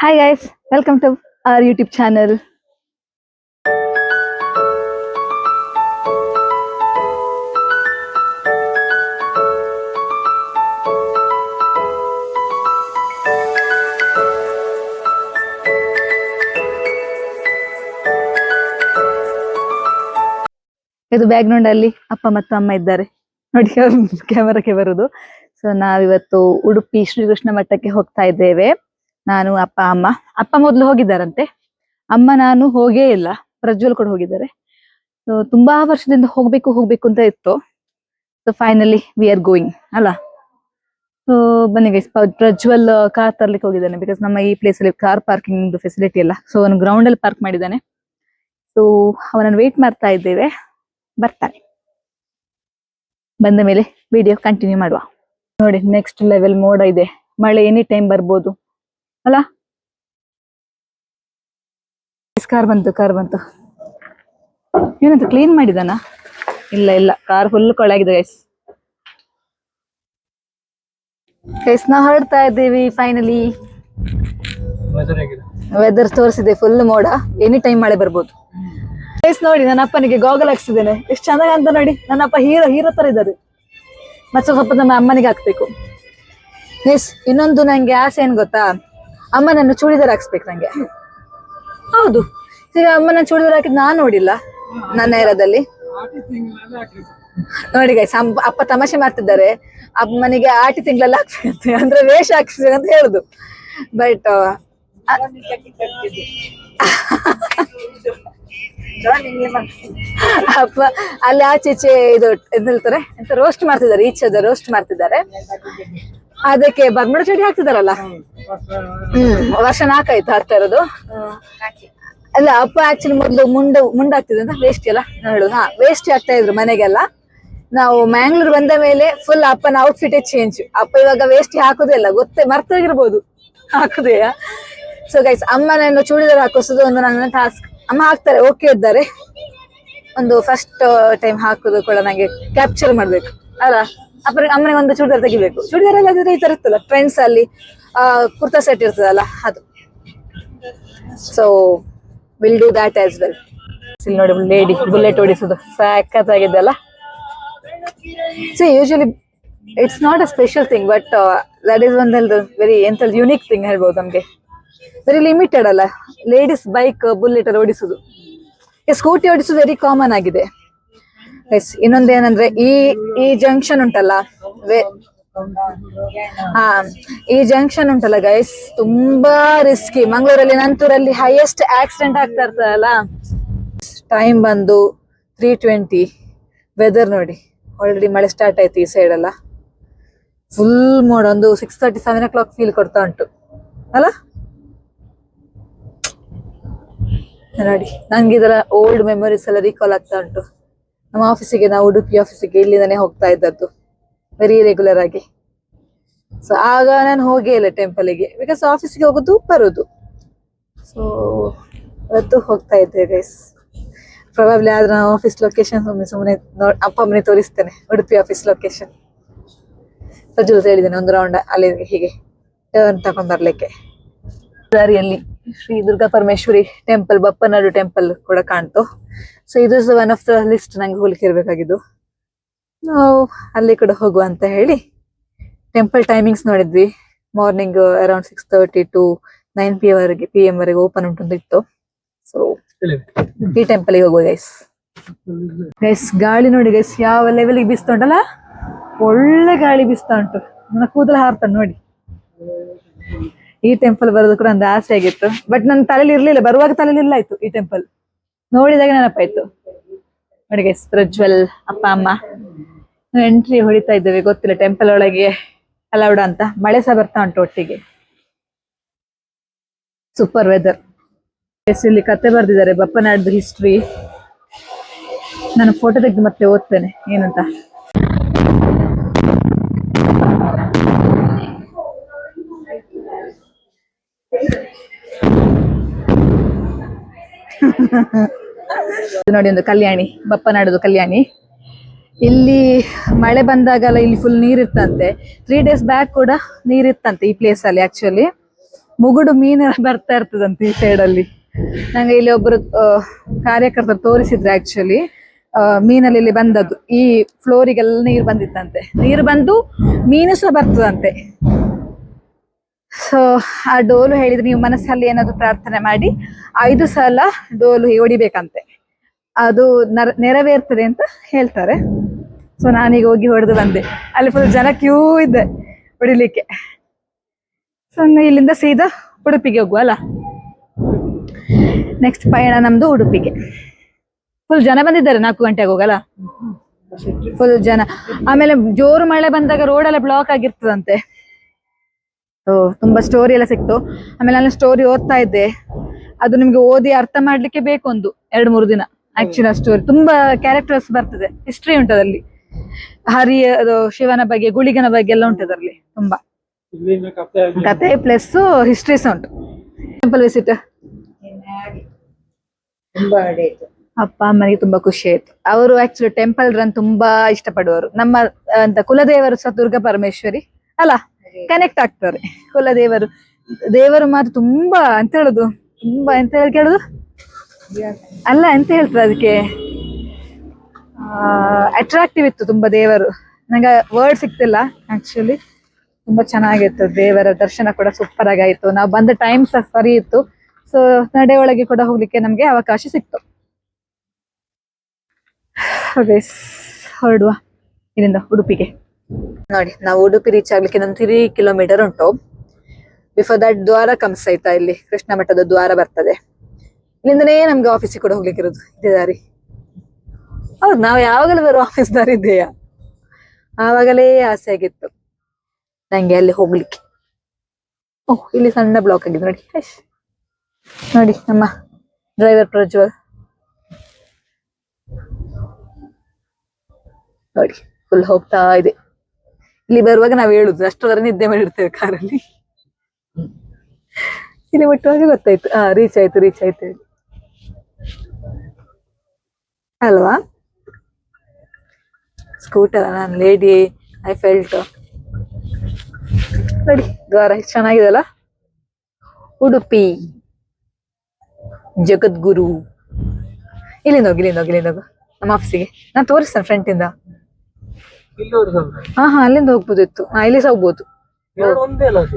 Hi guys, welcome to our YouTube channel. ಇದು back ground ಅಲ್ಲಿ ಅಪ್ಪ ಮತ್ತು ಅಮ್ಮ ಇದ್ದಾರೆ ನೋಡಿ ಕ್ಯಾಮರಾಕ್ಕೆ ಬರುದು. ಸೊ ನಾವಿವತ್ತು ಉಡುಪಿ ಶ್ರೀಕೃಷ್ಣ ಮಠಕ್ಕೆ ಹೋಗ್ತಾ ಇದ್ದೇವೆ. ನಾನು ಅಪ್ಪ ಅಮ್ಮ. ಅಪ್ಪ ಮೊದ್ಲು ಹೋಗಿದ್ದಾರಂತೆ, ಅಮ್ಮ ನಾನು ಹೋಗೇ ಇಲ್ಲ. ಪ್ರಜ್ವಲ್ ಕೂಡ ಹೋಗಿದ್ದಾರೆ. ಸೊ ತುಂಬಾ ವರ್ಷದಿಂದ ಹೋಗ್ಬೇಕು ಅಂತ ಇತ್ತು. So finally we are going ಅಲ್ಲ. ಸೊ ಬನ್ನಿ ಗೈಸ್, ಪ್ರಜ್ವಲ್ ಕಾರ್ ತರ್ಲಿಕ್ಕೆ ಹೋಗಿದ್ದಾನೆ. ಬಿಕಾಸ್ ನಮ್ಮ ಈ ಪ್ಲೇಸ್ ಅಲ್ಲಿ ಕಾರ್ ಪಾರ್ಕಿಂಗ್ ಫೆಸಿಲಿಟಿ ಇಲ್ಲ. ಸೊ ಅವನು ಗ್ರೌಂಡ್ ಅಲ್ಲಿ ಪಾರ್ಕ್ ಮಾಡಿದ್ದಾನೆ. ಸೊ ಅವನನ್ನು ವೇಟ್ ಮಾಡ್ತಾ ಇದ್ದೇವೆ, ಬರ್ತಾನೆ. ಬಂದ ಮೇಲೆ ವಿಡಿಯೋ ಕಂಟಿನ್ಯೂ ಮಾಡುವ. ನೋಡಿ, ನೆಕ್ಸ್ಟ್ ಲೆವೆಲ್ ಮೋಡ ಇದೆ. ಮಳೆ ಎನಿ ಟೈಮ್ ಬರ್ಬೋದು ಅಲ್ಲ. ಕಾರ್ ಬಂತು. ಏನಂತ ಕ್ಲೀನ್ ಮಾಡಿದಾನ? ಇಲ್ಲ, ಕಾರ್ ಫುಲ್ ಕೊಳಾಗಿದೆ ಗೈಸ್. ನಾವು ಹೊರಡ್ತಾ ಇದ್ದೀವಿ ಫೈನಲಿ. ವೆದರ್ ತೋರಿಸಿದೆ ಫುಲ್ ಮೋಡ, ಎನಿ ಟೈಮ್ ಮಳೆ ಬರ್ಬೋದು. ನೋಡಿ, ನನ್ನ ಅಪ್ಪನಿಗೆ ಗಾಗಲ್ ಹಾಕ್ಸಿದ್ದೇನೆ. ಎಷ್ಟು ಚೆನ್ನಾಗಿ ಅಂತ ನೋಡಿ. ನನ್ನ ಅಪ್ಪ ಹೀರೋ ತರ ಇದ್ದಾರೆ. ಮತ್ತೆ ಸ್ವಲ್ಪ ನಮ್ಮ ಅಮ್ಮನಿಗೆ ಹಾಕ್ಬೇಕು. ಎಸ್, ಇನ್ನೊಂದು ನಂಗೆ ಆಸೆ ಏನ್ ಗೊತ್ತಾ, ಅಮ್ಮನನ್ನು ಚೂಡಿದಾರ್ ಹಾಕ್ಸ್ಬೇಕು ನಂಗೆ. ಹೌದು, ಈಗ ಅಮ್ಮನ ಚೂಡಿದಾರ್ ಹಾಕಿದ್ ನಾನ್ ನೋಡಿಲ್ಲ ನನ್ನ ಏರದಲ್ಲಿ. ನೋಡಿ ಗೈಸ್, ಅಪ್ಪ ತಮಾಷೆ ಮಾಡ್ತಿದ್ದಾರೆ. ಅಮ್ಮನಿಗೆ ಆಟಿ ತಿಂಗಳಲ್ಲಿ ಹಾಕ್ಬೇಕಂತೆ, ಅಂದ್ರೆ ವೇಷ ಹಾಕ್ಸ್ಬೇಕಂತ ಹೇಳುದು. ಬಟ್ ಅಪ್ಪ ಅಲ್ಲಿ ಆಚೀಚೆ ಇದು ಹೇಳ್ತಾರೆ ಎಂತ ರೋಸ್ಟ್ ಮಾಡ್ತಿದ್ದಾರೆ, ಈಚೆದ ರೋಸ್ಟ್ ಮಾಡ್ತಿದ್ದಾರೆ. ಅದಕ್ಕೆ ಬರ್ಮುಡ ಚಡಿ ಹಾಕ್ತಿದಾರಲ್ಲ. ವರ್ಷ 4 ಆಯ್ತು ಹಾಕ್ತಾ ಇರೋದು. ಅಲ್ಲ, ಅಪ್ಪ ಆಕ್ಚುಲಿ ಮೊದ್ಲು ಮುಂಡಾಗ್ತಿದ್ರು ಅಂತ ವೇಸ್ಟ್ ಎಲ್ಲ ಹೇಳುದು. ವೇಸ್ಟ್ ಆಗ್ತಾ ಇದ್ರು ಮನೆಗೆಲ್ಲ. ನಾವು ಮ್ಯಾಂಗ್ಳೂರ್ ಬಂದ ಮೇಲೆ ಫುಲ್ ಅಪ್ಪನ ಔಟ್ಫಿಟ್ ಚೇಂಜ್. ಅಪ್ಪ ಇವಾಗ ವೇಸ್ಟ್ ಹಾಕುದೇ ಇಲ್ಲ, ಮರ್ತೋಗಿರ್ಬೋದು ಹಾಕುದೇ. ಸೊ ಗೈಸ್, ಅಮ್ಮನನ್ನು ಚೂಡಿದಾರ್ ಹಾಕಿಸೋದು ಒಂದು ನನ್ನ ಟಾಸ್ಕ್. ಅಮ್ಮ ಹಾಕ್ತಾರೆ, ಓಕೆ ಇದ್ದಾರೆ. ಒಂದು ಫಸ್ಟ್ ಟೈಮ್ ಹಾಕುದು ಕೂಡ ನಂಗೆ ಕ್ಯಾಪ್ಚರ್ ಮಾಡ್ಬೇಕು ಅಲ್ಲ. ಅಮ್ಮನಿಗೆ ಒಂದು ಚೂಡಿದಾರ್ ತೆಗಿಬೇಕು. ಚೂಡಿದಾರ್ ಎಲ್ಲ ಈ ತರ ಇರ್ತಲ್ಲ ಟ್ರೆಂಡ್ಸ್ ಅಲ್ಲಿ, ಕುರ್ತಾ ಸೆಟ್ ಇರ್ತದಲ್ಲ ಅದು. So will do that as well. ಇಲ್ಲಿ ನೋಡಿ, ಲೇಡಿ ಬುಲೆಟ್ ಓಡಿಸೋದು ಸಾಕತ್ತಾಗಿದೆ ಅಲ್ಲ. So usually it's not a special thing, but that is ಒಂದು ವೆರಿ ಎಂತ ಯುನೀಕ್ ಥಿಂಗ್ ಹೇಳ್ಬೋದು ನಮ್ಗೆ. ವೆರಿ ಲಿಮಿಟೆಡ್ ಅಲ್ಲ ಲೇಡೀಸ್ ಬೈಕ್ ಬುಲೆಟ್ ಅಲ್ಲಿ ಓಡಿಸುದು. ಸ್ಕೂಟಿ ಓಡಿಸುದು ವೆರಿ ಕಾಮನ್ ಆಗಿದೆ. ಎಸ್, ಇನ್ನೊಂದೇನಂದ್ರೆ ಈ ಜಂಕ್ಷನ್ ಉಂಟಲ್ಲ, ಈ ಜಂಕ್ಷನ್ ಉಂಟಲ್ಲ ಗೈಸ್, ತುಂಬಾ ರಿಸ್ಕಿ. ಮಂಗಳೂರಲ್ಲಿ, ನಂತೂರಲ್ಲಿ ಹೈಯೆಸ್ಟ್ ಆಕ್ಸಿಡೆಂಟ್ ಆಗ್ತಾ ಇರ್ತದಲ್ಲ. ಟೈಮ್ ಬಂದು 3:20. ವೆದರ್ ನೋಡಿ, ಆಲ್ರೆಡಿ ಮಳೆ ಸ್ಟಾರ್ಟ್ ಆಯ್ತು ಈ ಸೈಡ್ ಎಲ್ಲ. ಫುಲ್ ಮೋಡ. ಒಂದು 6:30 7 o'clock ಫೀಲ್ ಕೊಡ್ತಾ ಉಂಟು ಅಲ್ಲ. ನೋಡಿ, ನಂಗೆ ಇದರ ಓಲ್ಡ್ ಮೆಮೊರೀಸ್ ಎಲ್ಲ ರೀಕಾಲ್ ಆಗ್ತಾ ಉಂಟು. ನಮ್ಮ ಆಫೀಸಿಗೆ, ನಾವು ಉಡುಪಿ ಆಫೀಸಿಗೆ ಇಲ್ಲಿಂದಾನೆ ಹೋಗ್ತಾ ಇದ್ದದ್ದು ವೆರಿ ರೆಗ್ಯುಲರ್ ಆಗಿ. ಸೊ ಆಗ ನಾನು ಹೋಗೇ ಇಲ್ಲ ಟೆಂಪಲ್ಗೆ, ಬಿಕಾಸ್ ಆಫೀಸಿಗೆ ಹೋಗೋದು ಬರೋದು. ಸೊ ಇವತ್ತು ಹೋಗ್ತಾ ಇದ್ದೇವೆ ಗೈಸ್. ಪ್ರಾಬಬ್ಲಿ ಆದ್ರೆ ನಾವು ಆಫೀಸ್ ಲೊಕೇಶನ್ ಸುಮ್ಮನೆ ಅಪ್ಪ ಅಮ್ಮನೆ ತೋರಿಸ್ತೇನೆ. ಉಡುಪಿ ಆಫೀಸ್ ಲೊಕೇಶನ್ ರಜು ಹೇಳಿದ್ದೇನೆ, ಒಂದು ರೌಂಡ್ ಅಲ್ಲಿ ಹೀಗೆ ಟರ್ನ್ ತಕೊಂಡ್ ಬರ್ಲಿಕ್ಕೆ. ದಾರಿಯಲ್ಲಿ ಶ್ರೀ ದುರ್ಗಾ ಪರಮೇಶ್ವರಿ ಟೆಂಪಲ್, ಬಪ್ಪನಾಡು ಟೆಂಪಲ್ ಕೂಡ ಕಾಣ್ತು. ಸೊ ಇದು ಒನ್ ಆಫ್ ದ ಲಿಸ್ಟ್ ನಂಗೆ ಹೋಗ್ಲಿಕ್ಕೆ ಇರ್ಬೇಕಾಗಿದ್ದು. ನಾವು ಅಲ್ಲಿ ಕೂಡ ಹೋಗುವ ಅಂತ ಹೇಳಿ ಟೆಂಪಲ್ ಟೈಮಿಂಗ್ಸ್ ನೋಡಿದ್ವಿ. ಮಾರ್ನಿಂಗ್ ಅರೌಂಡ್ 6:30 to 9 PM ವರೆಗೆ ಓಪನ್ ಉಂಟು ಇತ್ತು. ಸೊ ಈ ಟೆಂಪಲ್ ಗೆ ಹೋಗುವ ಗೈಸ್. ಗಾಳಿ ನೋಡಿ ಗೈಸ್, ಯಾವ ಲೆವೆಲ್ಗೆ ಬೀಸ್ತಾ ಉಂಟಲ್ಲ. ಒಳ್ಳೆ ಗಾಳಿ ಬೀಸ್ತಾ ಉಂಟು, ನನ್ನ ಕೂದಲು ಹಾರ್ತಾನೆ ನೋಡಿ. ಈ ಟೆಂಪಲ್ ಬರೋದು ಕೂಡ ಒಂದು ಆಸೆ ಆಗಿತ್ತು, ಬಟ್ ನನ್ನ ತಲೆಯಲ್ಲಿ ಇರ್ಲಿಲ್ಲ. ಬರುವಾಗ ತಲೆಯಲ್ಲಿ ಇಲ್ಲ ಆಯ್ತು, ಈ ಟೆಂಪಲ್ ನೋಡಿದಾಗ ನೆನಪಾಯ್ತು. ನೋಡಿ ಗೈಸ್, ಪ್ರಜ್ವಲ್, ಅಪ್ಪ ಅಮ್ಮ ಎಂಟ್ರಿ ಹೊಡಿತಾ ಇದ್ದೇವೆ. ಗೊತ್ತಿಲ್ಲ ಟೆಂಪಲ್ ಒಳಗೆ ಅಲೌಡ್ ಅಂತ. ಮಳೆ ಸಹ ಬರ್ತಾ ಉಂಟು ಒಟ್ಟಿಗೆ. Super weather. ಇಲ್ಲಿ ಕತೆ ಬರ್ದಿದ್ದಾರೆ, ಬಪ್ಪನಾಡ್ದು ಹಿಸ್ಟ್ರಿ. ನಾನು ಫೋಟೋ ತೆಗೆದು ಮತ್ತೆ ಓದ್ತೇನೆ ಏನಂತ. ನೋಡಿ, ಒಂದು ಕಲ್ಯಾಣಿ, ಬಪ್ಪನಾಡುದು ಕಲ್ಯಾಣಿ. ಇಲ್ಲಿ ಮಳೆ ಬಂದಾಗಲ್ಲ ಇಲ್ಲಿ ಫುಲ್ ನೀರಿರ್ತಂತೆ. 3 days ಬ್ಯಾಕ್ ಕೂಡ ನೀರಿತ್ತಂತೆ ಈ ಪ್ಲೇಸ್ ಅಲ್ಲಿ. ಆಕ್ಚುಲಿ ಮುಗುಡು ಮೀನೆಲ್ಲ ಬರ್ತಾ ಇರ್ತದಂತೆ ಈ ಸೈಡ್ ಅಲ್ಲಿ. ನಂಗೆ ಇಲ್ಲಿ ಒಬ್ರು ಕಾರ್ಯಕರ್ತರು ತೋರಿಸಿದ್ರು ಆಕ್ಚುಲಿ. ಮೀನಲ್ಲಿ ಇಲ್ಲಿ ಬಂದದ್ದು ಈ ಫ್ಲೋರಿಗೆಲ್ಲ ನೀರು ಬಂದಿತ್ತಂತೆ, ನೀರು ಬಂದು ಮೀನು ಸಹ ಬರ್ತದಂತೆ. ಸೊ ಆ ಡೋಲು ಹೇಳಿದ್ರೆ ನೀವು ಮನಸ್ಸಲ್ಲಿ ಏನಾದ್ರು ಪ್ರಾರ್ಥನೆ ಮಾಡಿ 5 ಸಲ ಡೋಲು ಹೊಡಿಬೇಕಂತೆ, ಅದು ನೆರವೇರ್ತದೆ ಅಂತ ಹೇಳ್ತಾರೆ. ಸೊ ನಾನೀಗ ಹೋಗಿ ಹೊಡೆದು ಬಂದೆ. ಅಲ್ಲಿ ಫುಲ್ ಜನ ಕ್ಯೂ ಇದೆ ಹೊಡಿಲಿಕ್ಕೆ. ಸೊ ಇಲ್ಲಿಂದ ಸೀದಾ ಉಡುಪಿಗೆ ಹೋಗುವ ಅಲ್ಲ. ನೆಕ್ಸ್ಟ್ ಪಯಣ ನಮ್ದು ಉಡುಪಿಗೆ. ಫುಲ್ ಜನ ಬಂದಿದ್ದಾರೆ 4 ಗಂಟೆಗೆ ಹೋಗಲ್ಲ, ಫುಲ್ ಜನ. ಆಮೇಲೆ ಜೋರು ಮಳೆ ಬಂದಾಗ ರೋಡ್ ಎಲ್ಲ ಬ್ಲಾಕ್ ಆಗಿರ್ತದಂತೆ. ತುಂಬಾ ಸ್ಟೋರಿ ಎಲ್ಲ ಸಿಕ್ತು. ಆಮೇಲೆ ನಾನು ಸ್ಟೋರಿ ಓದ್ತಾ ಇದ್ದೆ, ಅದು ನಿಮ್ಗೆ ಓದಿ ಅರ್ಥ ಮಾಡ್ಲಿಕ್ಕೆ ಬೇಕು ಒಂದು 2-3 ದಿನ. ಆಕ್ಚುಲಿ ಆ ಸ್ಟೋರಿ ತುಂಬಾ ಕ್ಯಾರೆಕ್ಟರ್ಸ್ ಬರ್ತದೆ, ಹಿಸ್ಟ್ರಿ ಉಂಟದಲ್ಲಿ. ಅದು ಶಿವನ ಬಗ್ಗೆ, ಗುಳಿಗನ ಬಗ್ಗೆ ಎಲ್ಲ ಉಂಟದ್ರಲ್ಲಿ ತುಂಬಾ ಕತೆ ಪ್ಲಸ್ ಹಿಸ್ಟ್ರೀಸ್ ಉಂಟು. ಟೆಂಪಲ್ ವಿಸಿಟ್ ಅಪ್ಪ ಅಮ್ಮನಿಗೆ ತುಂಬಾ ಖುಷಿ ಆಯ್ತು. ಅವರು ಆಕ್ಚುಲಿ ಟೆಂಪಲ್ ರನ್ ತುಂಬಾ ಇಷ್ಟಪಡುವರು. ನಮ್ಮ ಅಂತ ಕುಲದೇವರು ಸಹ ದುರ್ಗಾ ಪರಮೇಶ್ವರಿ ಅಲ್ಲ, ಕನೆಕ್ಟ್ ಆಗ್ತಾರೆ ಕುಲದೇವರು. ದೇವರು ಮಾತ್ರ ತುಂಬಾ ಎಂತ ಹೇಳುದು, ತುಂಬಾ ಎಂತ ಕೇಳುದು ಅಲ್ಲ, ಎಂತ ಹೇಳ್ತಾರೆ ಅದಕ್ಕೆ, ಅಟ್ರಾಕ್ಟಿವ್ ಇತ್ತು ತುಂಬಾ ದೇವರು. ನಂಗೆ ವರ್ಡ್ ಸಿಕ್ತಿಲ್ಲ ಆಕ್ಚುಲಿ. ತುಂಬಾ ಚೆನ್ನಾಗಿತ್ತು, ದೇವರ ದರ್ಶನ ಕೂಡ ಸೂಪರ್ ಆಗಾಯ್ತು. ನಾವು ಬಂದ ಟೈಮ್ ಸಹ ಸರಿ ಇತ್ತು. ಸೊ ನಡೆ ಒಳಗೆ ಕೂಡ ಹೋಗ್ಲಿಕ್ಕೆ ನಮ್ಗೆ ಅವಕಾಶ ಸಿಕ್ತು. ಹೊರಡುವ ಇಲ್ಲಿಂದ ಉಡುಪಿಗೆ. ನೋಡಿ, ನಾವು ಉಡುಪಿ ರೀಚ್ ಆಗ್ಲಿಕ್ಕೆ ಇನ್ನೊಂದು 3 ಕಿಲೋಮೀಟರ್ ಉಂಟು. ಬಿಫೋರ್ ದಟ್ ದ್ವಾರ ಕಮ್ಸ್ ಆಯ್ತಾ, ಇಲ್ಲಿ ಕೃಷ್ಣ ಮಠದ ದ್ವಾರ ಬರ್ತದೆ. ಇಲ್ಲಿಂದನೇ ನಮ್ಗೆ ಆಫೀಸಿಗೆ ಕೂಡ ಹೋಗ್ಲಿಕ್ಕೆ ಇರೋದು ಇದೇ ದಾರಿ. ಹೌದು, ನಾವು ಯಾವಾಗಲೂ ಬರೋ ಆಫೀಸ್ ದಾರಿ ಇದೆಯಾ, ಆವಾಗಲೇ ಆಸೆ ಆಗಿತ್ತು ನಂಗೆ ಅಲ್ಲಿ ಹೋಗ್ಲಿಕ್ಕೆ. ಓಹ್, ಇಲ್ಲಿ ಸಣ್ಣ ಬ್ಲಾಕ್ ಆಗಿದೆ ನೋಡಿ. ನೋಡಿ ನಮ್ಮ ಡ್ರೈವರ್ ಪ್ರಜ್ವಲ್ ನೋಡಿ, ಫುಲ್ ಹೋಗ್ತಾ ಇದೆ. ಇಲ್ಲಿ ಬರುವಾಗ ನಾವ್ ಹೇಳುದು ಅಷ್ಟೊಂದರ ನಿದ್ದೆ ಮಾಡಿರ್ತೇವೆ ಕಾರಲ್ಲಿ. ಇಲ್ಲಿ ಮುಟ್ಟುವಾಗ ಗೊತ್ತಾಯ್ತು, ರೀಚ್ ಆಯ್ತು ಅಲ್ವಾ. ಸ್ಕೂಟರ್, ನಾನು ಲೇಡಿ, ಐ ಫೆಲ್ಟ್. ನೋಡಿ ದ್ವಾರ ಎಷ್ಟು ಚೆನ್ನಾಗಿದೆಲ್ಲ. ಉಡುಪಿ ಜಗದ್ಗುರು. ಇಲ್ಲಿಂದ ಹೋಗು ನಮ್ಮ ಆಫೀಸಿಗೆ. ನಾನು ತೋರಿಸ್ತೇನೆ ಫ್ರಂಟ್ ಇಂದ. ಹಾ ಅಲ್ಲಿಂದ ಹೋಗ್ಬೋದಿತ್ತು. ಇಲ್ಲಿ ಸಹ ಹೋಗ್ಬೋದು.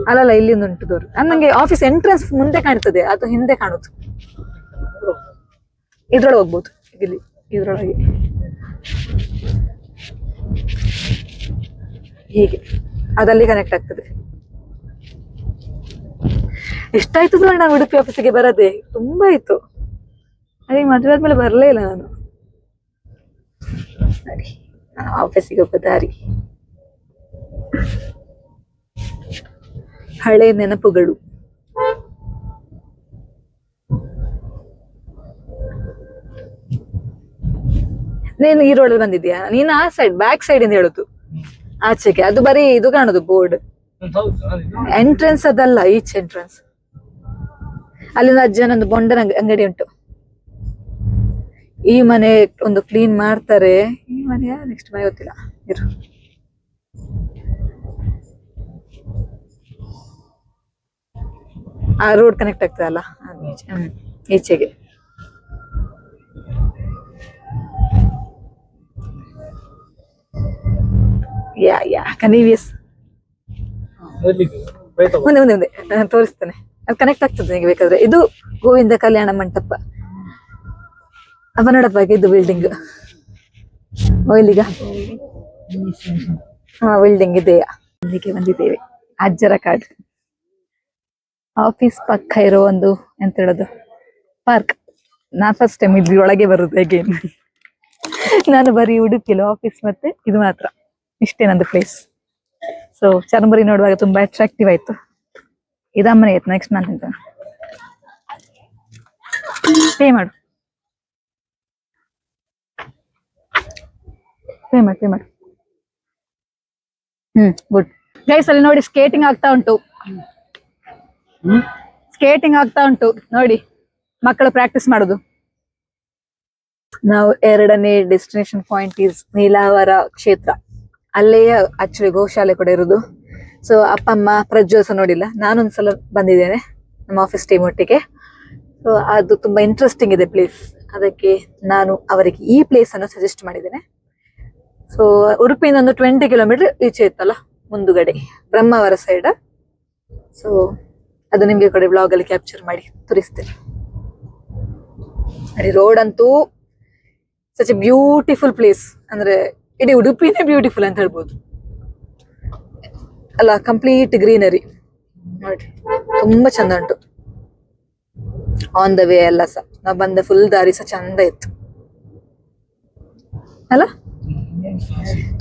ಅಲ್ಲಲ್ಲ, ಇಲ್ಲಿಂದ ಉಂಟು ದೂರ. ನಂಗೆ ಆಫೀಸ್ ಎಂಟ್ರೆನ್ಸ್ ಮುಂದೆ ಕಾಣ್ತದೆ, ಅದು ಹಿಂದೆ ಕಾಣುದು. ಇದ್ರೊಳಗೆ ಹೋಗ್ಬೋದು, ಇದ್ರೊಳಗೆ ಹೀಗೆ ಅದಲ್ಲಿ ಕನೆಕ್ಟ್ ಆಗ್ತದೆ. ಎಷ್ಟಾಯ್ತು ನಾನು ಉಡುಪಿ ಆಫೀಸಿಗೆ ಬರದೆ, ತುಂಬಾ ಆಯ್ತು. ಅದೇ ಮದುವೆ ಆದ್ಮೇಲೆ ಬರ್ಲೇ ಇಲ್ಲ ನಾನು. ನೋಡಿ, ಆಫೀಸಿಗೆ ಹೋಗೋ ದಾರಿ, ಹಳೆ ನೆನಪುಗಳು. ನೀನು ಈ ರೋಡಲ್ಲಿ ಬಂದಿದ್ಯಾ? ನೀನು ಆ ಸೈಡ್, ಬ್ಯಾಕ್ ಸೈಡ್ ಇಂದ ಹೇಳುದು, ಆಚೆಗೆ. ಅದು ಬರೀ ಇದು ಕಾಣುದು ಬೋರ್ಡ್. ಎಂಟ್ರೆನ್ಸ್ ಅದಲ್ಲ, ಈಚ್ ಎಂಟ್ರೆನ್ಸ್. ಅಲ್ಲಿಂದ ಅಜ್ಜನೊಂದು ಬೊಂಡನ ಅಂಗಡಿ ಉಂಟು. ಈ ಮನೆ ಒಂದು ಕ್ಲೀನ್ ಮಾಡ್ತಾರೆ. ಈ ಮನೆಯ ನೆಕ್ಸ್ಟ್ ಮನೆ ಗೊತ್ತಿಲ್ಲ. ಇರು, ಆ ರೋಡ್ ಕನೆಕ್ಟ್ ಆಗ್ತದಲ್ಲ ಈಚೆಗೆ. ಯಾ ಕನ್ವೀನಿಯಸ್. ಮುಂದೆ ನಾನು ತೋರಿಸ್ತೇನೆ, ಅದು ಕನೆಕ್ಟ್ ಆಗ್ತದೆ ನಿಮಗೆ ಬೇಕಾದ್ರೆ. ಇದು ಗೋವಿಂದ ಕಲ್ಯಾಣ ಮಂಟಪ, ಅವನಡಪ್ಪಾಗಿ ಇದು ಬಿಲ್ಡಿಂಗ್. ಇಲ್ಲಿಗ ಬಿಲ್ಡಿಂಗ್ ಇದೆಯಾ? ಇಲ್ಲಿಗೆ ಬಂದಿದ್ದೇವೆ. ಅಜ್ಜರ ಕಾಡು. ಆಫೀಸ್ ಪಕ್ಕ ಇರೋ ಒಂದು ಎಂತ ಹೇಳೋದು, ಪಾರ್ಕ್. ನಾ ಫಸ್ಟ್ ಟೈಮ್ ಇಲ್ಲಿ ಒಳಗೆ ಬರುದು ಅಗೇನ್. ನಾನು ಬರೀ ಉಡುಪಿಯಲ್ಲಿ ಆಫೀಸ್ ಮತ್ತೆ ಇದು ಮಾತ್ರ, ಇಷ್ಟೇ ನಂದು ಪ್ಲೇಸ್. ಸೊ ಚರ್ಮುರಿ ನೋಡುವಾಗ ತುಂಬಾ ಅಟ್ರಾಕ್ಟಿವ್ ಆಯ್ತು. ಇದಮ್ಮನೆ ಆಯ್ತು. ನೆಕ್ಸ್ಟ್ ನಾನು ತಿಂತ ಪೇ ಮಾಡು. Good guys. ಅಲ್ಲಿ ನೋಡಿ, ಸ್ಕೇಟಿಂಗ್ ಆಗ್ತಾ ಉಂಟು ನೋಡಿ, ಮಕ್ಕಳು ಪ್ರಾಕ್ಟೀಸ್ ಮಾಡುದು. ನಾವು 2ನೇ ಡೆಸ್ಟಿನೇಷನ್ ಪಾಯಿಂಟ್ ಈಸ್ ನೀಲಾವರ ಕ್ಷೇತ್ರ. ಅಲ್ಲೇ ಆಕ್ಚುಲಿ ಗೋಶಾಲೆ ಕೂಡ ಇರುದು. ಸೊ ಅಪ್ಪ ಅಮ್ಮ ಪ್ರಜ್ವಲ್ ಸಹ ನೋಡಿಲ್ಲ, ನಾನೊಂದ್ಸಲ ಬಂದಿದ್ದೇನೆ ನಮ್ಮ ಆಫೀಸ್ ಟೀಮ್ ಒಟ್ಟಿಗೆ. ಸೊ ಅದು ತುಂಬಾ ಇಂಟ್ರೆಸ್ಟಿಂಗ್ ಇದೆ ಪ್ಲೇಸ್, ಅದಕ್ಕೆ ನಾನು ಅವರಿಗೆ ಈ ಪ್ಲೇಸ್ ಅನ್ನು ಸಜೆಸ್ಟ್ ಮಾಡಿದ್ದೇನೆ. ಸೊ ಉಡುಪಿಯಿಂದ ಒಂದು 20 ಕಿಲೋಮೀಟರ್ ಈಚೆ ಇತ್ತಲ್ಲ, ಮುಂದುಗಡೆ ಬ್ರಹ್ಮಾವರ ಸೈಡ್. ಸೊ ಅದು ನಿಮ್ಗೆ ಕಡೆ ಬ್ಲಾಗ್ ಅಲ್ಲಿ ಕ್ಯಾಪ್ಚರ್ ಮಾಡಿ ತೋರಿಸ್ತೇನೆ. ರೋಡ್ ಅಂತೂ ಸಚ್ ಎ ಬ್ಯೂಟಿಫುಲ್ ಪ್ಲೇಸ್, ಅಂದ್ರೆ ಇಡೀ ಉಡುಪಿನೇ ಬ್ಯೂಟಿಫುಲ್ ಅಂತ ಹೇಳ್ಬೋದು ಅಲ್ಲ. ಕಂಪ್ಲೀಟ್ ಗ್ರೀನರಿ ನೋಡಿ, ತುಂಬಾ ಚಂದ ಉಂಟು. ಆನ್ ದ ವೇ ಎಲ್ಲ ಸಹ ನಾವು ಬಂದ ಫುಲ್ ದಾರಿ ಸಹ ಚಂದ ಇತ್ತು ಅಲ್ಲ,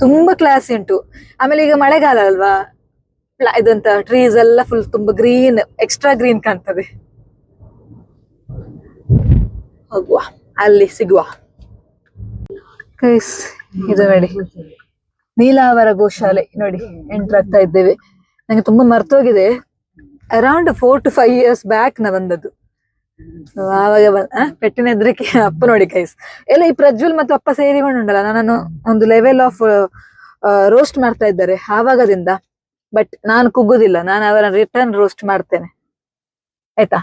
ತುಂಬಾ ಕ್ಲಾಸಿ ಉಂಟು. ಆಮೇಲೆ ಈಗ ಮಳೆಗಾಲ ಅಲ್ವಾ, ಇದಂತ ಟ್ರೀಸ್ ಎಲ್ಲ ಫುಲ್ ತುಂಬಾ ಗ್ರೀನ್, ಎಕ್ಸ್ಟ್ರಾ ಗ್ರೀನ್ ಕಾಣ್ತದೆ. ಹೋಗುವ, ಅಲ್ಲಿ ಸಿಗುವ. ಇದು ನೋಡಿ ನೀಲಾವರ ಗೋಶಾಲೆ ನೋಡಿ, ಎಂಟರ್ ಆಗ್ತಾ ಇದ್ದೇವೆ. ನಂಗೆ ತುಂಬಾ ಮರ್ತೋಗಿದೆ, ಅರೌಂಡ್ 4 to 5 years ಬ್ಯಾಕ್ ನಾ ಬಂದದ್ದು. ಆವಾಗ ಪೆಟ್ಟಿನ ಹೆದ್ರಿಕೆ ಅಪ್ಪ ನೋಡಿ ಗೈಸ್, ಎಲ್ಲ ಈ ಪ್ರಜ್ವಲ್ ಮತ್ತು ಅಪ್ಪ ಸೇರಿಕೊಂಡುಂಟಲ್ಲ, ನಾನು ಒಂದು ಲೆವೆಲ್ ಆಫ್ ರೋಸ್ಟ್ ಮಾಡ್ತಾ ಇದ್ದಾರೆ ಆವಾಗದಿಂದ. ಬಟ್ ನಾನು ಕುಗ್ಗುದಿಲ್ಲ, ನಾನು ಅವರ ರಿಟರ್ನ್ ರೋಸ್ಟ್ ಮಾಡ್ತೇನೆ ಆಯ್ತಾ.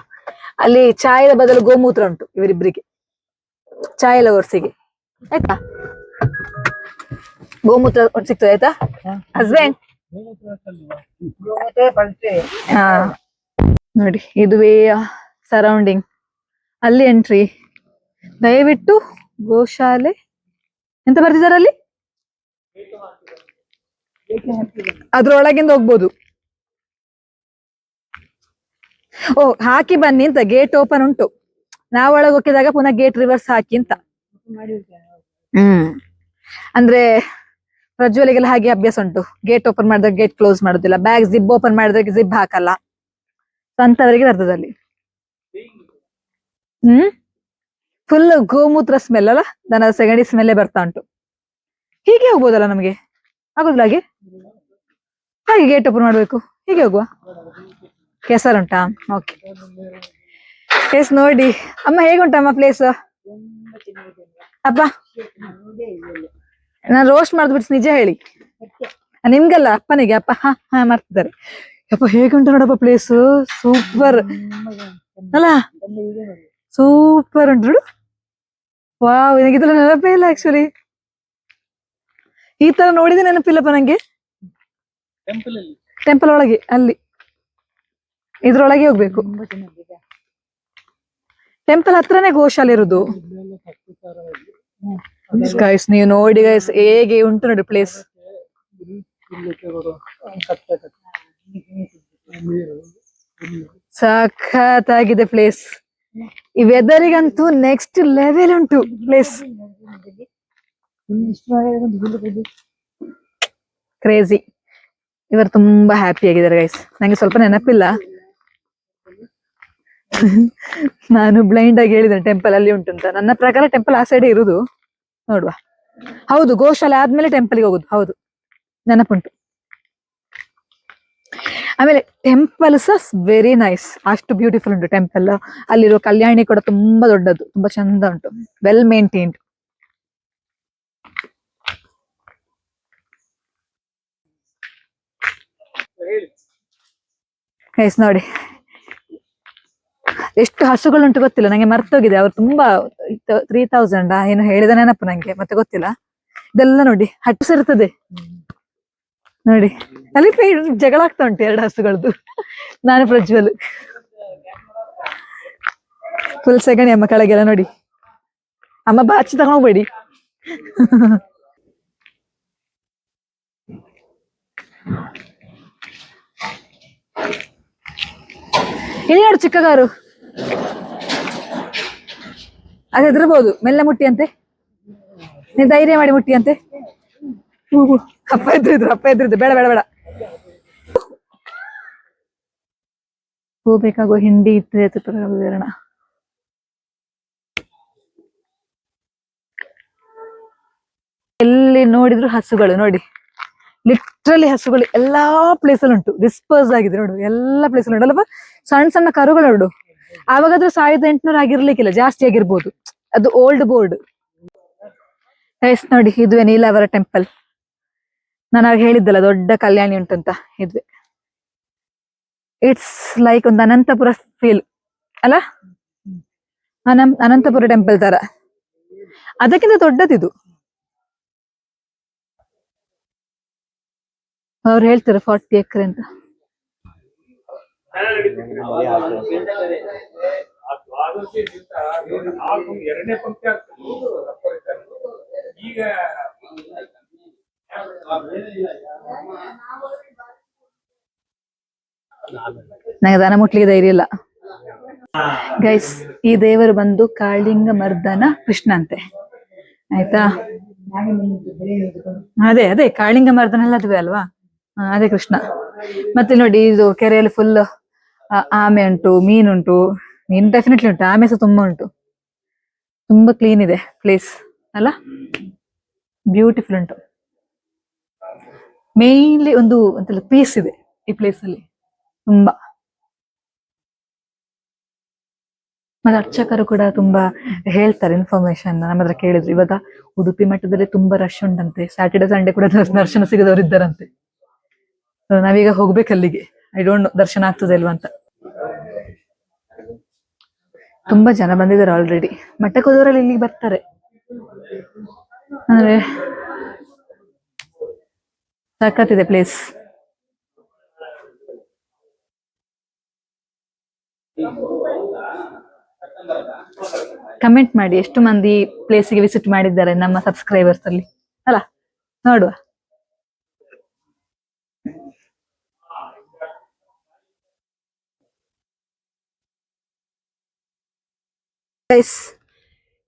ಅಲ್ಲಿ ಚಾಯದ ಬದಲು ಗೋಮೂತ್ರ ಉಂಟು ಇವರಿಬ್ಬರಿಗೆ, ಚಾಯ್ ಲವರ್ಸಿಗೆ ಆಯ್ತಾ. ಗೋಮೂತ್ರ ಸಿಗ್ತದೆ ಆಯ್ತಾ ಹಸ್ಬೆಂಡ್. ಹಾ ನೋಡಿ, ಇದುವೇ ಸರೌಂಡಿಂಗ್, ಅಲ್ಲಿ ಎಂಟ್ರಿ. ದಯವಿಟ್ಟು ಗೋಶಾಲೆ ಎಂತ ಬರ್ತಿದಾರೆ ಅಲ್ಲಿ, ಅದ್ರೊಳಗಿಂದ ಹೋಗ್ಬೋದು. ಓ ಹಾಕಿ ಬನ್ನಿ ಅಂತ ಗೇಟ್ ಓಪನ್ ಉಂಟು, ನಾವ್ ಒಳಗೆ ಹೋಗಿದಾಗ ಪುನಃ ಗೇಟ್ ರಿವರ್ಸ್ ಹಾಕಿ ಅಂತ. ಅಂದ್ರೆ ಪ್ರಜ್ವಲಿಗೆಲ್ಲ ಹಾಗೆ ಅಭ್ಯಾಸ ಉಂಟು, ಗೇಟ್ ಓಪನ್ ಮಾಡಿದಾಗ ಗೇಟ್ ಕ್ಲೋಸ್ ಮಾಡುದಿಲ್ಲ, ಬ್ಯಾಗ್ ಜಿಬ್ ಓಪನ್ ಮಾಡಿದಾಗ ಜಿಬ್ ಹಾಕಲ್ಲ. ಅಂತವರಿಗೆ ಬರ್ತದೆ ಅಲ್ಲಿ. ಫುಲ್ ಗೋಮೂತ್ರ ಸ್ಮೆಲ್ ಅಲ್ಲ, ದನದ ಸೆಗಣಿ ಸ್ಮೆಲ್ಲೇ ಬರ್ತಾ ಉಂಟು. ಹೀಗೆ ಹೋಗ್ಬೋದಲ್ಲ ನಮ್ಗೆ, ಆಗುದಿಲ್ಲ ಹಾಗೆ? ಹಾಗೆ ಗೇಟ್ ಓಪನ್ ಮಾಡ್ಬೇಕು, ಹೀಗೆ ಹೋಗುವ. ಕೆಸರುಂಟಾ? ಓಕೆ ಪ್ಲೇಸ್ ನೋಡಿ. ಅಮ್ಮ ಹೇಗುಂಟಮ್ಮ ಪ್ಲೇಸ್? ಅಪ್ಪ ನಾನು ರೋಸ್ಟ್ ಮಾಡ್ಬಿಟ್ಟು ನಿಜ ಹೇಳಿ, ನಿಮ್ಗಲ್ಲ ಅಪ್ಪನಿಗೆ. ಅಪ್ಪ ಹಾ ಹಾ ಮಾಡ್ತಿದ್ದಾರೆ. ಅಪ್ಪ ಹೇಗುಂಟು ನೋಡಪ್ಪ ಪ್ಲೇಸ್, ಸೂಪರ್ ಅಲ್ಲ, ಸೂಪರ್ ಉಂಟು ನೋಡು. ವಾವ್, ನನಗಿದೆಲ್ಲ ನೆನಪೇ ಇಲ್ಲ ಆಕ್ಚುಲಿ, ಈ ತರ ನೋಡಿದ್ರೆ ನೆನಪಿಲ್ಲಪ್ಪ ನಂಗೆ. ಟೆಂಪಲ್ ಒಳಗೆ, ಅಲ್ಲಿ ಇದ್ರೊಳಗೆ ಹೋಗ್ಬೇಕು. ಟೆಂಪಲ್ ಹತ್ರನೇ ಗೋಶಾಲೆ ಇರುದು ಗೈಸ್. ನೀವು ನೋಡಿ ಗೈಸ್, ಹೇಗೆ ಉಂಟು ನೋಡಿ ಪ್ಲೇಸ್. ಸಖತ್ತಾಗಿದೆ ಪ್ಲೇಸ್. ಈ ವೆದರಿಗಂತೂ ನೆಕ್ಸ್ಟ್ ಲೆವೆಲ್ ಉಂಟು ಪ್ಲೇಸ್, ಕ್ರೇಜಿ. ಇವರು ತುಂಬಾ ಹ್ಯಾಪಿ ಆಗಿದ್ದಾರೆ ಗೈಸ್. ನಂಗೆ ಸ್ವಲ್ಪ ನೆನಪಿಲ್ಲ, ನಾನು ಬ್ಲೈಂಡ್ ಆಗಿ ಹೇಳಿದ್ದೇನೆ ಟೆಂಪಲ್ ಅಲ್ಲಿ ಉಂಟು ಅಂತ. ನನ್ನ ಪ್ರಕಾರ ಟೆಂಪಲ್ ಆ ಸೈಡ್ ಇರುದು, ನೋಡುವ. ಹೌದು, ಗೋಶಾಲೆ ಆದ್ಮೇಲೆ ಟೆಂಪಲ್ಗೆ ಹೋಗುದು, ಹೌದು ನೆನಪುಂಟು. ಆಮೇಲೆ ಟೆಂಪಲ್ ಸಹ ವೆರಿ ನೈಸ್, ಅಷ್ಟು ಬ್ಯೂಟಿಫುಲ್ ಉಂಟು ಟೆಂಪಲ್. ಅಲ್ಲಿರೋ ಕಲ್ಯಾಣಿ ಕೂಡ ತುಂಬಾ ದೊಡ್ಡದು, ತುಂಬಾ ಚಂದ ಉಂಟು, ವೆಲ್ ಮೇಂಟೈನ್ಡ್. ಗೈಸ್ ನೋಡಿ ಎಷ್ಟು ಹಸುಗಳುಂಟು ಗೊತ್ತಿಲ್ಲ ನಂಗೆ, ಮರ್ತೋಗಿದೆ. ಅವ್ರು ತುಂಬಾ 3000 ಏನು ಹೇಳಿದ ನೆನಪು ನಂಗೆ, ಮತ್ತೆ ಗೊತ್ತಿಲ್ಲ. ಇದೆಲ್ಲ ನೋಡಿ ಹಟ್ಸ್ ಇರ್ತದೆ ನೋಡಿ, ಅಲ್ಲಿ ಜಗಳ ಆಗ್ತಾ ಉಂಟು 2 ಹಸುಗಳದ್ದು. ನಾನು ಪ್ರಜ್ವಲ್ ಫುಲ್ ಸೆಗಣಿ ಅಮ್ಮ ಕೆಳಗೆಲ್ಲ ನೋಡಿ. ಅಮ್ಮ ಬಾಚಿ ತಗೊಂಡ್ಬೇಡಿ. ಇಲ್ಲಿ ನೋಡು ಚಿಕ್ಕ ಕಾರು, ಅದು ಹೆದರ್ಬೋದು. ಮೆಲ್ಲ ಮುಟ್ಟಿ ಅಂತೆ, ನೀನ್ ಧೈರ್ಯ ಮಾಡಿ ಮುಟ್ಟಿ ಅಂತೆ. ಅಪ್ಪ ಎದ್ರಿದ್ರು ಬೇಡ ಬೇಡ ಬೇಡ. ಹೋಗ್ಬೇಕಾಗುವ ಹಿಂಡಿ ವಿವರಣ. ಎಲ್ಲಿ ನೋಡಿದ್ರು ಹಸುಗಳು ನೋಡಿ, ಲಿಟ್ರಲಿ ಹಸುಗಳು ಎಲ್ಲಾ ಪ್ಲೇಸ್ ಅಲ್ಲಿ ಉಂಟು, ಡಿಸ್ಪರ್ಸ್ ಆಗಿದೆ ನೋಡು, ಎಲ್ಲಾ ಪ್ಲೇಸ್ ಅಲ್ಲಿ ಉಂಟು ಅಲ್ಲಪ್ಪ. ಸಣ್ಣ ಸಣ್ಣ ಕರುಗಳು ನೋಡು, ಆವಾಗಾದ್ರೂ 1800 ಆಗಿರ್ಲಿಕ್ಕಿಲ್ಲ, ಜಾಸ್ತಿ ಆಗಿರ್ಬೋದು. ಅದು ಓಲ್ಡ್ ಬೋರ್ಡ್. ನೋಡಿ, ಇದುವೇ ನೀಲಾವರ ಟೆಂಪಲ್. ನಾನು ಆಗ ಹೇಳಿದ್ದಲ್ಲ ದೊಡ್ಡ ಕಲ್ಯಾಣಿ ಉಂಟಂತ, ಇದುವೆ. ಇಟ್ಸ್ ಲೈಕ್ ಒಂದು ಅನಂತಪುರ ಫೀಲ್ ಅಲ್ಲ, ಅನಂತಪುರ ಟೆಂಪಲ್ ತರ. ಅದಕ್ಕಿಂತ ದೊಡ್ಡದಿದು. ಅವ್ರು ಹೇಳ್ತಾರೆ 40 ಎಕರೆ ಅಂತ. ನಂಗೆ ದನ ಮುಟ್ಲಿಕ್ಕೆ ಧೈರ್ಯ ಇಲ್ಲ ಗೈಸ್. ಈ ದೇವರು ಬಂದು ಕಾಳಿಂಗ ಮರ್ದನ ಕೃಷ್ಣ ಅಂತೆ, ಆಯ್ತಾ. ಅದೇ ಅದೇ ಕಾಳಿಂಗ ಮರ್ದನ ಎಲ್ಲ ಅದುವೇ ಅಲ್ವಾ, ಅದೇ ಕೃಷ್ಣ. ಮತ್ತೆ ನೋಡಿ ಇದು ಕೆರೆಯಲ್ಲಿ ಫುಲ್ ಆಮೆ ಉಂಟು, ಮೀನುಂಟು. ಮೀನು ಡೆಫಿನೆಟ್ಲಿ ಉಂಟು, ಆಮೆ ಸಹ ತುಂಬಾ ಉಂಟು. ತುಂಬಾ ಕ್ಲೀನ್ ಇದೆ ಪ್ಲೇಸ್ ಅಲ್ಲ, ಬ್ಯೂಟಿಫುಲ್ ಉಂಟು. ಮೇನ್ಲಿ ಒಂದು ಅಂತೆಲ್ಲ ಪೀಸ್ ಇದೆ ಈ ಪ್ಲೇಸ್ ಅಲ್ಲಿ ತುಂಬಾ. ಮತ್ತೆ ಅರ್ಚಕರು ಕೂಡ ತುಂಬಾ ಹೇಳ್ತಾರೆ ಇನ್ಫಾರ್ಮೇಶನ್ ನಮ್ಮ ಹತ್ರ ಕೇಳಿದ್ರು. ಇವಾಗ ಉಡುಪಿ ಮಠದಲ್ಲಿ ತುಂಬಾ ರಶ್ ಉಂಟಂತೆ, ಸ್ಯಾಟರ್ಡೆ ಸಂಡೇ ಕೂಡ ದರ್ಶನ ಸಿಗದವರು ಇದ್ದಾರಂತೆ. ನಾವೀಗ ಹೋಗ್ಬೇಕು ಅಲ್ಲಿಗೆ. ಐ ಡೋಂಟ್ ನೋ ದರ್ಶನ ಆಗ್ತದೆ ಇಲ್ವಾ ಅಂತ. ತುಂಬಾ ಜನ ಬಂದಿದ್ದಾರೆ ಆಲ್ರೆಡಿ. ಮಠಕ್ಕೆ ಹೋದವರಲ್ಲಿ ಇಲ್ಲಿಗೆ ಬರ್ತಾರೆ ಅಂದ್ರೆ ಸಖತ್ತಿದೆ ಪ್ಲೇಸ್. ಕಮೆಂಟ್ ಮಾಡಿ ಎಷ್ಟು ಮಂದಿ ಪ್ಲೇಸಿಗೆ ವಿಸಿಟ್ ಮಾಡಿದ್ದಾರೆ ನಮ್ಮ ಸಬ್ಸ್ಕ್ರೈಬರ್ಸ್ ಅಲ್ಲಿ ಅಲ್ಲ, ನೋಡುವ.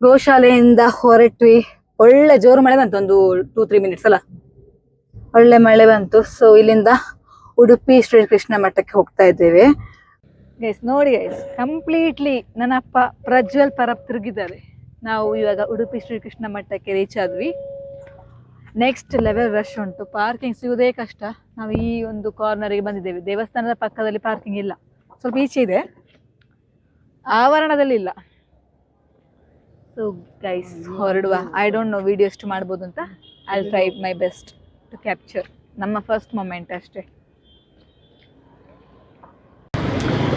ಗೋಶಾಲೆಯಿಂದ ಹೊರಟ್ವಿ. ಒಳ್ಳೆ ಜೋರು ಮಳೆ ಬಂತು, ಒಂದು 2-3 ಮಿನಿಟ್ಸ್ ಅಲ್ಲ, ಒಳ್ಳೆ ಮಳೆ ಬಂತು. ಸೊ ಇಲ್ಲಿಂದ ಉಡುಪಿ ಶ್ರೀ ಕೃಷ್ಣ ಮಠಕ್ಕೆ ಹೋಗ್ತಾ ಇದ್ದೇವೆ ಗೈಸ್. ನೋಡಿ ಗೈಸ್, ಕಂಪ್ಲೀಟ್ಲಿ ನನ್ನ ಅಪ್ಪ ಪ್ರಜ್ವಲ್ ಪರಪ್ ತಿರುಗಿದ್ದಾರೆ. ನಾವು ಇವಾಗ ಉಡುಪಿ ಶ್ರೀ ಕೃಷ್ಣ ಮಠಕ್ಕೆ ರೀಚ್ ಆದ್ವಿ. ನೆಕ್ಸ್ಟ್ ಲೆವೆಲ್ ರಶ್ ಉಂಟು, ಪಾರ್ಕಿಂಗ್ ಸಿಗುವುದೇ ಕಷ್ಟ. ನಾವು ಈ ಒಂದು ಕಾರ್ನರ್ಗೆ ಬಂದಿದ್ದೇವೆ. ದೇವಸ್ಥಾನದ ಪಕ್ಕದಲ್ಲಿ ಪಾರ್ಕಿಂಗ್ ಇಲ್ಲ, ಸ್ವಲ್ಪ ಈಚೆ ಇದೆ, ಆವರಣದಲ್ಲಿ ಇಲ್ಲ. ಸೊ ಗೈಸ್ ಹೊರಡುವ. ಐ ಡೋಂಟ್ ನೋ ವಿಡಿಯೋ ಎಷ್ಟು ಮಾಡ್ಬೋದು ಅಂತ. I try my best to capture ನಮ್ಮ ಫಸ್ಟ್ ಮೊಮೆಂಟ್ ಅಷ್ಟೇ.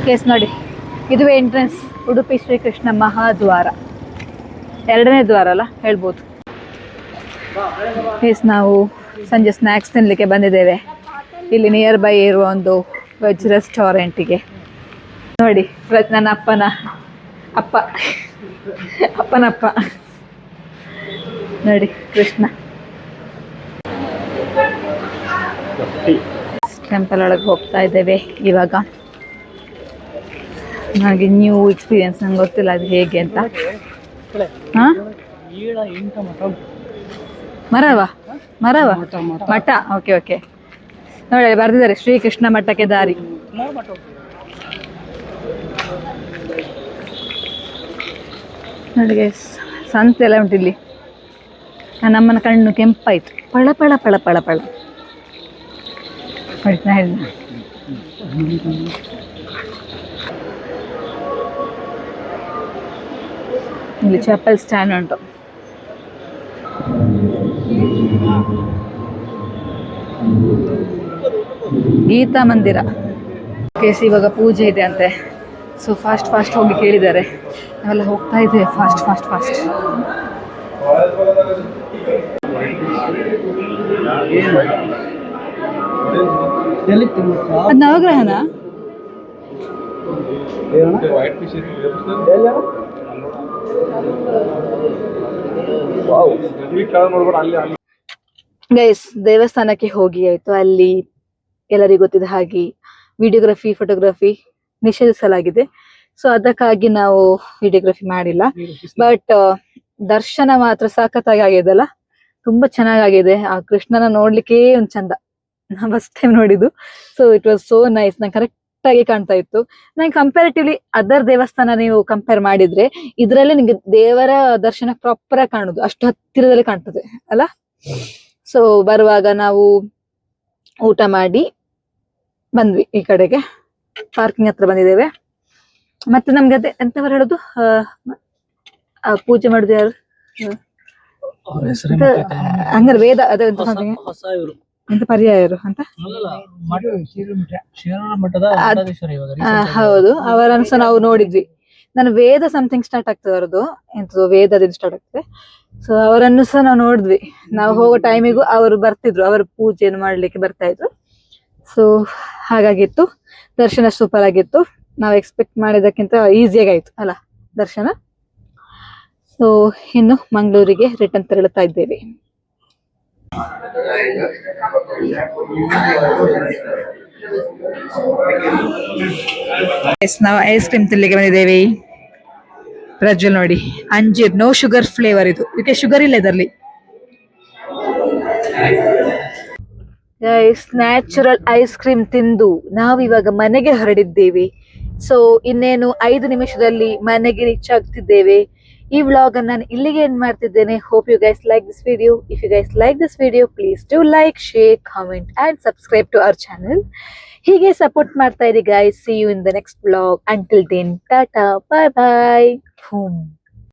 ಕೇಸ್ ನೋಡಿ, ಇದುವೇ ಎಂಟ್ರೆನ್ಸ್ ಉಡುಪಿ ಶ್ರೀಕೃಷ್ಣ ಮಹಾದ್ವಾರ, 2ನೇ ದ್ವಾರ ಅಲ್ಲ ಹೇಳ್ಬೋದು. ಕೇಸ್ ನಾವು ಸಂಜೆ ಸ್ನ್ಯಾಕ್ಸ್ ತಿನ್ಲಿಕ್ಕೆ ಬಂದಿದ್ದೇವೆ ಇಲ್ಲಿ ನಿಯರ್ ಬೈ ಇರುವ ಒಂದು ವೆಜ್ ರೆಸ್ಟೋರೆಂಟಿಗೆ. ನೋಡಿ ನನ್ನ ಅಪ್ಪನಪ್ಪ ನೋಡಿ ಕೃಷ್ಣ. ಟೆಂಪಲ್ ಒಳಗೆ ಹೋಗ್ತಾ ಇದ್ದೇವೆ ಇವಾಗ. ನನಗೆ ನ್ಯೂ ಎಕ್ಸ್ಪೀರಿಯನ್ಸ್, ನಂಗೆ ಗೊತ್ತಿಲ್ಲ ಅದು ಹೇಗೆ ಅಂತ. ಮರವ ಮಠ, ಓಕೆ ಓಕೆ. ನೋಡಿ ಬರ್ದಿದ್ದಾರೆ ಶ್ರೀಕೃಷ್ಣ ಮಠಕ್ಕೆ ದಾರಿ. ನೋಡಿ ಸಂತೆ ಎಲ್ಲ ಉಂಟು ಇಲ್ಲಿ. ನಮ್ಮನ ಕಣ್ಣು ಕೆಂಪಾಯ್ತು, ಪಳ ಪಳ ಪಳ ಪಳ ಪಳ. ಇಲ್ಲಿ ಚಪ್ಪಲ್ ಸ್ಟ್ಯಾಂಡ್ ಉಂಟು. ಗೀತಾ ಮಂದಿರ. ಕೇಸ್ ಇವಾಗ ಪೂಜೆ ಇದೆ ಅಂತೆ, ಸೊ ಫಾಸ್ಟ್ ಹೋಗಿ ಕೇಳಿದ್ದಾರೆ. ನಾವೆಲ್ಲ ಹೋಗ್ತಾ ಇದ್ದೇವೆ ಫಾಸ್ಟ್. ಅದು ನವಗ್ರಹನ ಗೈಸ್. ದೇವಸ್ಥಾನಕ್ಕೆ ಹೋಗಿ ಆಯ್ತು. ಅಲ್ಲಿ ಎಲ್ಲರಿಗೂ ಗೊತ್ತಿದ್ದ ಹಾಗೆ ವಿಡಿಯೋಗ್ರಫಿ ಫೋಟೋಗ್ರಫಿ ನಿಷೇಧಿಸಲಾಗಿದೆ. ಸೊ ಅದಕ್ಕಾಗಿ ನಾವು ವಿಡಿಯೋಗ್ರಫಿ ಮಾಡಿಲ್ಲ. ಬಟ್ ದರ್ಶನ ಮಾತ್ರ ಸಖತ್ತಾಗಿ ಆಗಿದೆಲ್ಲ, ತುಂಬಾ ಚೆನ್ನಾಗಿದೆ. ಆ ಕೃಷ್ಣನ ನೋಡ್ಲಿಕ್ಕೆ ಒಂದು ಚಂದ. ನಾ ಫಸ್ಟ್ ಟೈಮ್ ನೋಡಿದ್ದು. So it was so nice. ನಂಗೆ ಕರೆಕ್ಟ್ ಆಗಿ ಕಾಣ್ತಾ ಇತ್ತು. ನಂಗೆ ಕಂಪ್ಯಾರಿಟಿವ್ಲಿ ಅದರ್ ದೇವಸ್ಥಾನ ನೀವು ಕಂಪೇರ್ ಮಾಡಿದ್ರೆ ಇದ್ರಲ್ಲಿ ನಿಮ್ಗೆ ದೇವರ ದರ್ಶನ ಪ್ರಾಪರ್ ಆಗಿ ಕಾಣುದು, ಅಷ್ಟು ಹತ್ತಿರದಲ್ಲಿ ಕಾಣ್ತದೆ ಅಲ್ಲ. ಸೊ ಬರುವಾಗ ನಾವು ಊಟ ಮಾಡಿ ಬಂದ್ವಿ ಈ ಕಡೆಗೆ, ಪಾರ್ಕಿಂಗ್ ಹತ್ರ ಬಂದಿದ್ದೇವೆ. ಮತ್ತೆ ನಮ್ಗೆ ಅದೇ ಎಂತವರು ಹೇಳುದು, ಪೂಜೆ ಮಾಡುದು ಯಾರು ಹಂಗಾರೆ ವೇದ, ಅದೇ ಎಂತ ಪರ್ಯಾಯರು ಅಂತ. ಶಿವನ ಮಠದ ಮಠಾಧೀಶರು ಇವಾಗ ಹೌದು, ಅವರನ್ನು ಸಹ ನಾವು ನೋಡಿದ್ವಿ. ನಾನು ವೇದ ಸಮಥಿಂಗ್ ಸ್ಟಾರ್ಟ್ ಆಗ್ತದೆ ಅವರದ್ದು, ಎಂತದ್ದು ವೇದದಿಂದ ಸ್ಟಾರ್ಟ್ ಆಗ್ತದೆ. ಸೊ ಅವರನ್ನು ಸಹ ನಾವು ನೋಡಿದ್ವಿ. ನಾವು ಹೋಗೋ ಟೈಮಿಗೂ ಅವರು ಬರ್ತಿದ್ರು, ಅವರು ಪೂಜೆಯನ್ನು ಮಾಡ್ಲಿಕ್ಕೆ ಬರ್ತಾ ಇದ್ರು. ಸೊ ಹಾಗಾಗಿತ್ತು, ದರ್ಶನ ಸೂಪರ್ ಆಗಿತ್ತು. ನಾವು ಎಕ್ಸ್ಪೆಕ್ಟ್ ಮಾಡಿದಕ್ಕಿಂತ ಈಸಿಯಾಗಿ ಆಯ್ತು ಅಲ್ಲ ದರ್ಶನ. ಸೊ ಇನ್ನು ಮಂಗಳೂರಿಗೆ ರಿಟರ್ನ್ ತೆರಳುತ್ತಾ ಇದ್ದೇವೆ. ನಾವು ಐಸ್ ಕ್ರೀಮ್ ತಿನ್ಲಿಕ್ಕೆ ಬಂದಿದ್ದೇವೆ. ಪ್ರಜ್ವಲ್ ನೋಡಿ, ಅಂಜೀರ್ ನೋ ಶುಗರ್ ಫ್ಲೇವರ್, ಇದು ಇದಕ್ಕೆ ಶುಗರ್ ಇಲ್ಲ ಇದರಲ್ಲಿ. ನ್ಯಾಚುರಲ್ ಐಸ್ ಕ್ರೀಮ್ ತಿಂದು ನಾವಿವಾಗ ಮನೆಗೆ ಹೊರಡಿದ್ದೇವೆ. ಸೊ ಇನ್ನೇನು 5 ನಿಮಿಷದಲ್ಲಿ ಮನೆಗೆ ರೀಚ್ ಆಗ್ತಿದ್ದೇವೆ. ಈ ವ್ಲಾಗ್ ಅನ್ನು ನಾನು ಇಲ್ಲಿಗೆ ಎಂಡ್ ಮಾಡ್ತಿದ್ದೇನೆ. Hope you guys like this video. If you guys like this video, please do like, share, comment and subscribe to our channel. ಹೀಗೆ ಸಪೋರ್ಟ್ ಮಾಡ್ತಾ ಇರಿ guys. See you in the next vlog. Until then tata, bye bye.